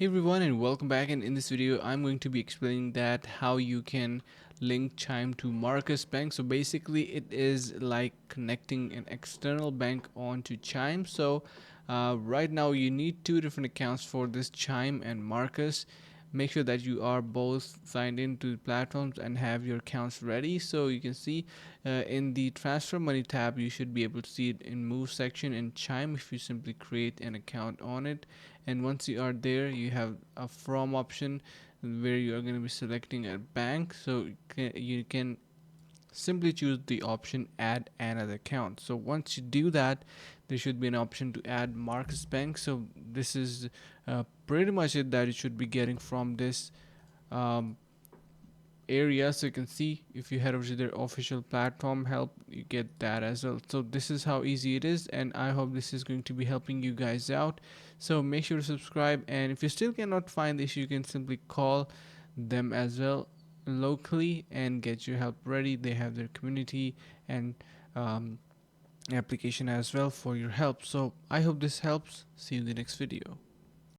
Hey everyone, and welcome back. And in this video I'm going to be explaining that how you can link Chime to Marcus Bank. So basically it is like connecting an external bank onto Chime. So right now you need two different accounts for this, Chime and Marcus. Make sure that you are both signed into platforms and have your accounts ready. So you can see in the transfer money tab, you should be able to see it in move section in Chime if you simply create an account on it. And once you are there, you have a from option where you are going to be selecting a bank. So you can simply choose the option add another account. So once you do that, there should be an option to add Marcus Bank. So this is pretty much it that you should be getting from this um, area. So you can see if you head over to their official platform help, you get that as well. So this is how easy it is, and I hope this is going to be helping you guys out. So make sure to subscribe, and if you still cannot find this, you can simply call them as well locally and get your help ready. They have their community and um, application as well for your help. So I hope this helps. See you in the next video.